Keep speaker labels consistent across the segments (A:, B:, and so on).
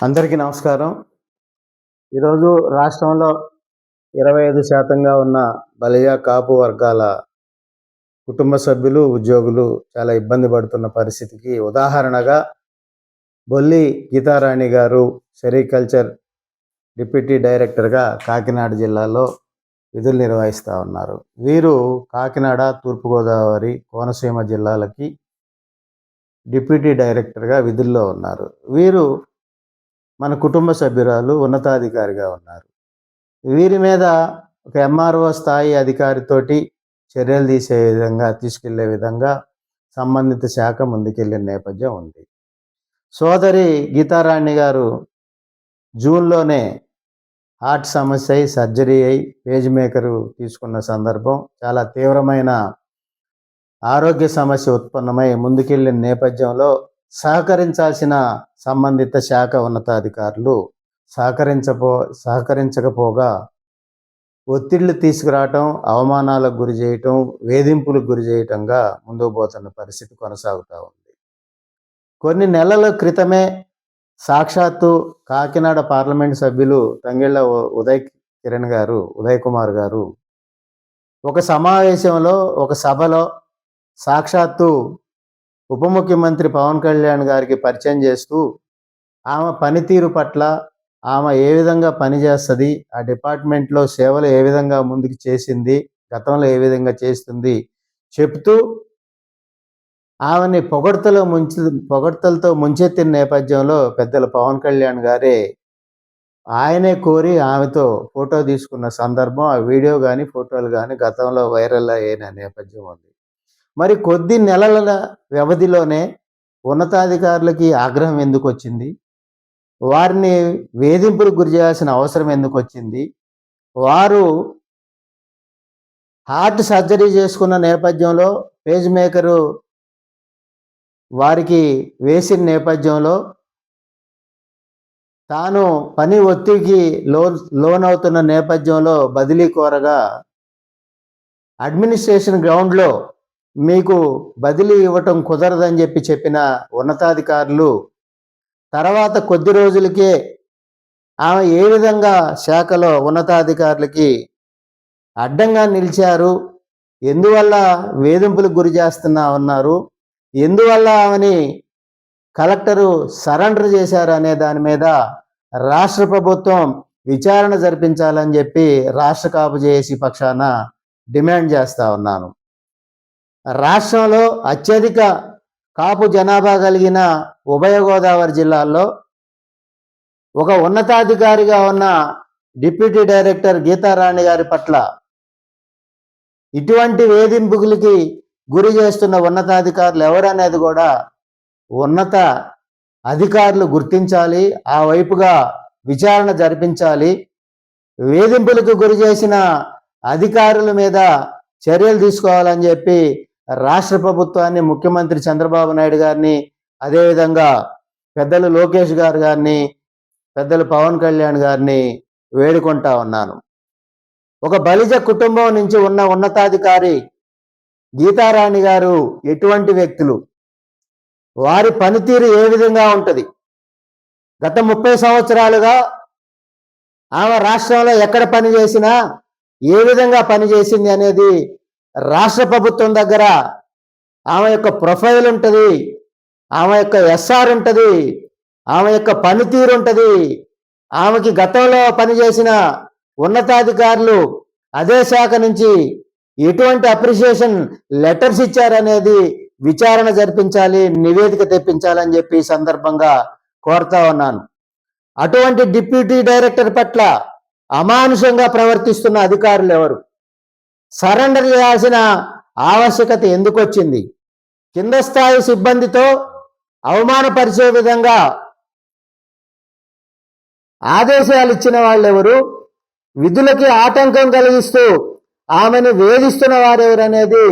A: అందరికీ నమస్కారం. ఈరోజు రాష్ట్రంలో 25% ఉన్న బలిజ, కాపు వర్గాల కుటుంబ సభ్యులు, ఉద్యోగులు చాలా ఇబ్బంది పడుతున్న పరిస్థితికి ఉదాహరణగా బొల్లి గీతారాణి గారు సెరికల్చర్ డిప్యూటీ డైరెక్టర్గా కాకినాడ జిల్లాలో విధులు నిర్వహిస్తూ ఉన్నారు. వీరు కాకినాడ, తూర్పుగోదావరి, కోనసీమ జిల్లాలకి డిప్యూటీ డైరెక్టర్గా విధుల్లో ఉన్నారు. వీరు మన కుటుంబ సభ్యురాలు, ఉన్నతాధికారిగా ఉన్నారు. వీరి మీద ఒక ఎంఆర్ఓ స్థాయి అధికారితోటి చర్యలు తీసుకెళ్లే విధంగా సంబంధిత శాఖ ముందుకెళ్లిన నేపథ్యం ఉంది. సోదరి గీతారాణి గారు జూన్లోనే హార్ట్ సమస్య అయి సర్జరీ అయి పేజ్ మేకరు తీసుకున్న సందర్భం, చాలా తీవ్రమైన ఆరోగ్య సమస్య ఉత్పన్నమై ముందుకెళ్లిన నేపథ్యంలో సహకరించాల్సిన సంబంధిత శాఖ ఉన్నతాధికారులు సహకరించకపోగా ఒత్తిళ్లు తీసుకురావటం, అవమానాలకు గురి చేయటం, వేధింపులకు గురి చేయటంగా ముందుకు పోతున్న పరిస్థితి కొనసాగుతూ ఉంది. కొన్ని నెలల క్రితమే సాక్షాత్తు కాకినాడ పార్లమెంట్ సభ్యులు తంగెళ్ళ ఉదయ్ కుమార్ గారు ఒక సమావేశంలో, ఒక సభలో సాక్షాత్తు ఉప ముఖ్యమంత్రి పవన్ కళ్యాణ్ గారికి పరిచయం చేస్తూ ఆమె పనితీరు పట్ల, ఆమె ఏ విధంగా పనిచేస్తుంది, ఆ డిపార్ట్మెంట్లో సేవలు ఏ విధంగా ముందుకు చేసింది, గతంలో ఏ విధంగా చేస్తుంది చెప్తూ ఆమెని పొగడ్తలతో ముంచెత్తిన నేపథ్యంలో పెద్దల పవన్ కళ్యాణ్ గారే ఆయనే కోరి ఆమెతో ఫోటో తీసుకున్న సందర్భం, ఆ వీడియో కానీ ఫోటోలు కానీ గతంలో వైరల్ అయిన నేపథ్యం ఉంది. మరి కొద్ది నెలల వ్యవధిలోనే ఉన్నతాధికారులకి ఆగ్రహం ఎందుకు వచ్చింది, వారిని వేధింపులకు గురి చేయాల్సిన అవసరం ఎందుకు వచ్చింది, వారు హార్ట్ సర్జరీ చేసుకున్న నేపథ్యంలో పేజ్ మేకరు వారికి వేసిన నేపథ్యంలో తాను పని ఒత్తిడికి లోనవుతున్న నేపథ్యంలో బదిలీ కోరగా అడ్మినిస్ట్రేషన్ గ్రౌండ్లో మీకు బదిలీ ఇవ్వటం కుదరదని చెప్పిన ఉన్నతాధికారులు తర్వాత కొద్ది రోజులకే ఆమె ఏ విధంగా శాఖలో ఉన్నతాధికారులకి అడ్డంగా నిలిచారు, ఎందువల్ల వేధింపులకు గురి చేస్తున్నా ఉన్నారు, ఎందువల్ల ఆమెని కలెక్టరు సరెండర్ చేశారు అనే దాని మీద రాష్ట్ర ప్రభుత్వం విచారణ జరిపించాలని చెప్పి రాష్ట్ర కాపు జేఏసీ పక్షాన డిమాండ్ చేస్తూ ఉన్నాను. రాష్ట్రంలో అత్యధిక కాపు జనాభా కలిగిన ఉభయ గోదావరి జిల్లాల్లో ఒక ఉన్నతాధికారిగా ఉన్న డిప్యూటీ డైరెక్టర్ గీతారాణి గారి పట్ల ఇటువంటి వేధింపులకి గురి చేస్తున్న ఉన్నతాధికారులు ఎవరనేది కూడా ఉన్నత అధికారులు గుర్తించాలి, ఆ వైపుగా విచారణ జరిపించాలి. వేధింపులకు గురి చేసిన అధికారుల మీద చర్యలు తీసుకోవాలని చెప్పి రాష్ట్ర ప్రభుత్వాన్ని, ముఖ్యమంత్రి చంద్రబాబు నాయుడు గారిని, అదేవిధంగా పెద్దలు లోకేష్ గారిని, పెద్దలు పవన్ కళ్యాణ్ గారిని వేడుకుంటా ఉన్నాను. ఒక బలిజ కుటుంబం నుంచి ఉన్న ఉన్నతాధికారి గీతారాణి గారు ఎటువంటి వ్యక్తులు, వారి పనితీరు ఏ విధంగా ఉంటుంది, గత 30 సంవత్సరాలుగా ఆమె రాష్ట్రంలో ఎక్కడ పని చేసినా ఏ విధంగా పనిచేసింది అనేది రాష్ట్ర ప్రభుత్వం దగ్గర ఆమె యొక్క ప్రొఫైల్ ఉంటుంది, ఆమె యొక్క ఎస్ఆర్ ఉంటుంది, ఆమె యొక్క పనితీరు ఉంటుంది. ఆమెకి గతంలో పనిచేసిన ఉన్నతాధికారులు అదే శాఖ నుంచి ఎటువంటి అప్రిషియేషన్ లెటర్స్ ఇచ్చారనేది విచారణ జరిపించాలి, నివేదిక తెప్పించాలని చెప్పి ఈ సందర్భంగా కోరుతా ఉన్నాను. అటువంటి డిప్యూటీ డైరెక్టర్ పట్ల అమానుషంగా ప్రవర్తిస్తున్న అధికారులు ఎవరు, సరెండర్ చేయాల్సిన ఆవశ్యకత ఎందుకు వచ్చింది, కింద స్థాయి సిబ్బందితో అవమానపరిచే విధంగా ఆదేశాలు ఇచ్చిన వాళ్ళు ఎవరు, విధులకి ఆటంకం కలిగిస్తూ ఆమెను వేధిస్తున్న వారెవరు అనేది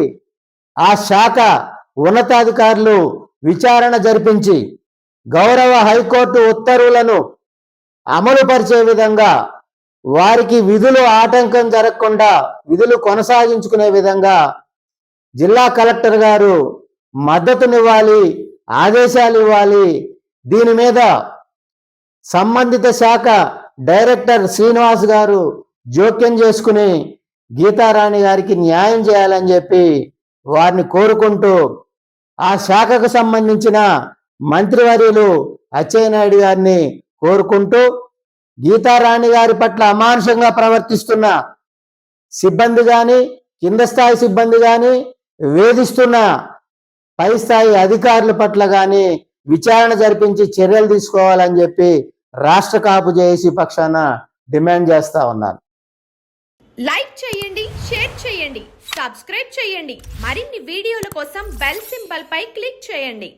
A: ఆ శాఖ ఉన్నతాధికారులు విచారణ జరిపించి గౌరవ హైకోర్టు ఉత్తర్వులను అమలు పరిచే విధంగా, వారికి విధులు ఆటంకం జరగకుండా విధులు కొనసాగించుకునే విధంగా జిల్లా కలెక్టర్ గారు మద్దతునివ్వాలి, ఆదేశాలు ఇవ్వాలి. దీని మీద సంబంధిత శాఖ డైరెక్టర్ శ్రీనివాస్ గారు జోక్యం చేసుకుని గీతారాణి గారికి న్యాయం చేయాలని చెప్పి వారిని కోరుకుంటూ ఆ శాఖకు సంబంధించిన మంత్రివర్యులు అచ్చెన్నాయుడు గారిని కోరుకుంటూ గీతారాణి గారి పట్ల అమానుషంగా ప్రవర్తిస్తున్న సిబ్బంది కానీ కింద స్థాయి సిబ్బంది కానీ వేధిస్తున్న పై స్థాయి అధికారుల పట్ల కానీ విచారణ జరిపించి చర్యలు తీసుకోవాలని చెప్పి రాష్ట్ర కాపు జేఏసీ పక్షాన డిమాండ్ చేస్తా ఉన్నాను.
B: లైక్ చేయండి, షేర్ చేయండి, సబ్స్క్రైబ్ చేయండి. మరిన్ని వీడియోల కోసం బెల్ సింబల్ పై క్లిక్ చేయండి.